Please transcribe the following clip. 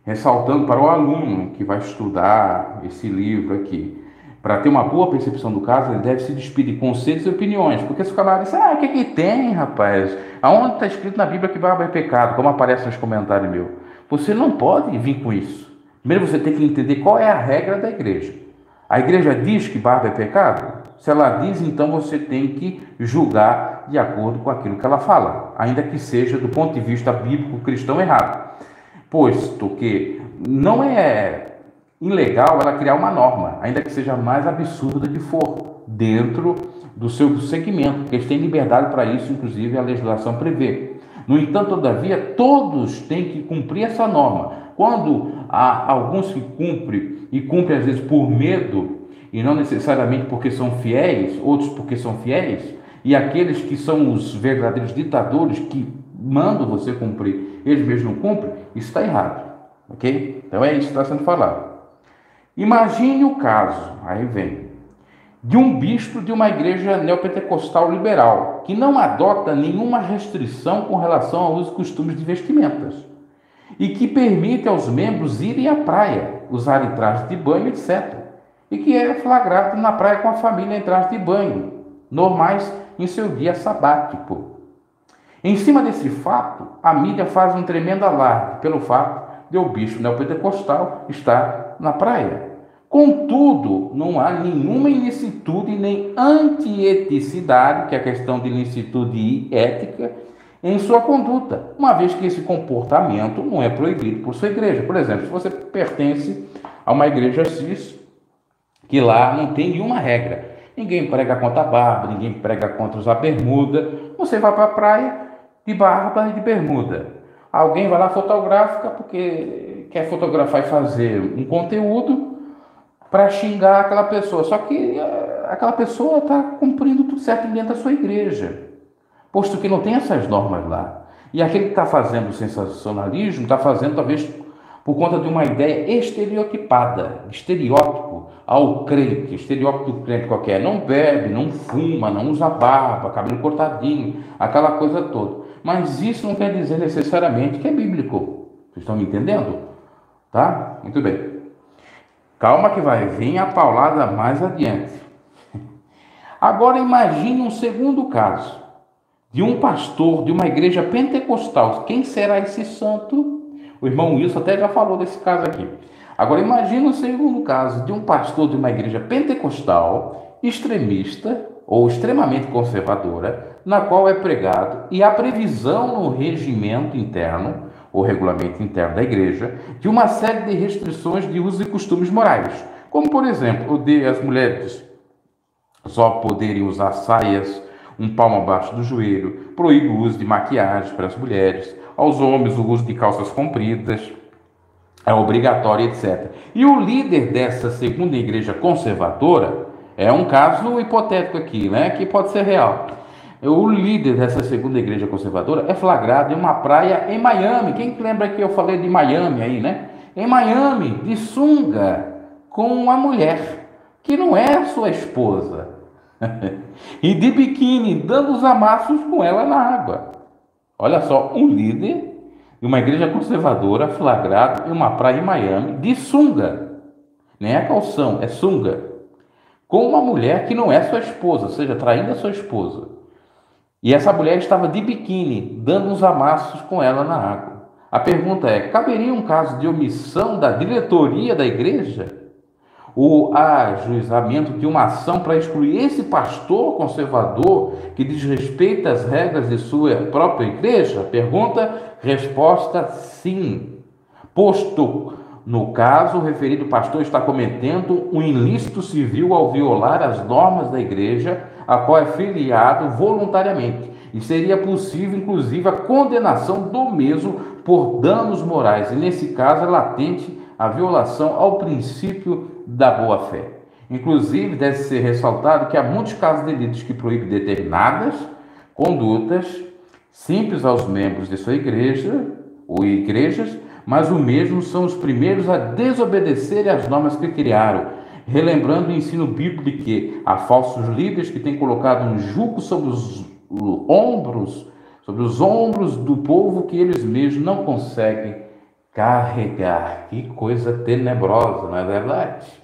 ressaltando para o aluno que vai estudar esse livro aqui, para ter uma boa percepção do caso, ele deve se despir de conselhos e opiniões, porque se o camarada diz, o que que tem, rapaz? Aonde está escrito na Bíblia que barba é pecado, como aparece nos comentários meus? Você não pode vir com isso. Primeiro você tem que entender qual é a regra da igreja. A igreja diz que barba é pecado? Se ela diz, então você tem que julgar de acordo com aquilo que ela fala, ainda que seja do ponto de vista bíblico cristão errado. Posto que não é ilegal ela criar uma norma, ainda que seja mais absurda que for, dentro do seu segmento, porque eles têm liberdade para isso, inclusive a legislação prevê. No entanto, todavia, todos têm que cumprir essa norma. Quando há alguns que cumprem, e cumprem às vezes por medo, e não necessariamente porque são fiéis, outros porque são fiéis, e aqueles que são os verdadeiros ditadores que mandam você cumprir, eles mesmos não cumprem, isso está errado, ok? Então é isso que está sendo falado. Imagine o caso, aí vem, de um bispo de uma igreja neopentecostal liberal, que não adota nenhuma restrição com relação ao uso e costumes de vestimentas, e que permite aos membros irem à praia, usarem trajes de banho, etc. E que é flagrado na praia com a família em trajes de banho, normais em seu dia sabático. Em cima desse fato, a mídia faz um tremendo alarde pelo fato de o bispo neopentecostal estar na praia. Contudo, não há nenhuma ilicitude nem antieticidade, que é a questão de ilicitude ética, em sua conduta, uma vez que esse comportamento não é proibido por sua igreja. Por exemplo, se você pertence a uma igreja cis, que lá não tem nenhuma regra, ninguém prega contra a barba, ninguém prega contra usar bermuda, você vai para a praia de barba e de bermuda. Alguém vai lá fotográfica porque quer fotografar e fazer um conteúdo para xingar aquela pessoa, só que aquela pessoa está cumprindo tudo certo dentro da sua igreja, posto que não tem essas normas lá. E aquele que está fazendo o sensacionalismo está fazendo talvez por conta de uma ideia estereotipada, estereótipo ao crente, estereótipo do crente qualquer, não bebe, não fuma, não usa barba, cabelo cortadinho, aquela coisa toda. Mas isso não quer dizer necessariamente que é bíblico. Vocês estão me entendendo? Tá? Muito bem. Calma que vai vir a paulada mais adiante. Agora imagine um segundo caso, de um pastor de uma igreja pentecostal. Quem será esse santo? O irmão Wilson até já falou desse caso aqui. Agora imagine o segundo caso de um pastor de uma igreja pentecostal, extremista ou extremamente conservadora, na qual é pregado e há previsão no regimento interno, ou regulamento interno da igreja, de uma série de restrições de usos e costumes morais, como por exemplo, o de as mulheres só poderem usar saias um palmo abaixo do joelho, proíbe o uso de maquiagem para as mulheres, aos homens o uso de calças compridas, é obrigatório, etc. E o líder dessa segunda igreja conservadora, é um caso hipotético aqui, né, que pode ser real. O líder dessa segunda igreja conservadora é flagrado em uma praia em Miami. Quem lembra que eu falei de Miami aí, né? Em Miami, de sunga, com uma mulher que não é sua esposa. E de biquíni, dando os amassos com ela na água. Olha só, um líder de uma igreja conservadora flagrado em uma praia em Miami de sunga. Nem é calção, é sunga. Com uma mulher que não é sua esposa, ou seja, traindo a sua esposa. E essa mulher estava de biquíni, dando uns amassos com ela na água. A pergunta é, caberia um caso de omissão da diretoria da igreja? O ajuizamento de uma ação para excluir esse pastor conservador que desrespeita as regras de sua própria igreja? Pergunta, resposta, sim. Posto, no caso, o referido pastor está cometendo um ilícito civil ao violar as normas da igreja, a qual é filiado voluntariamente, e seria possível, inclusive, a condenação do mesmo por danos morais, e nesse caso é latente a violação ao princípio da boa-fé. Inclusive, deve ser ressaltado que há muitos casos de delitos que proíbem determinadas condutas simples aos membros de sua igreja ou igrejas, mas o mesmo são os primeiros a desobedecerem às normas que criaram, relembrando o ensino bíblico de que há falsos líderes que têm colocado um jugo sobre os ombros do povo que eles mesmos não conseguem Carregar, que coisa tenebrosa, não é verdade?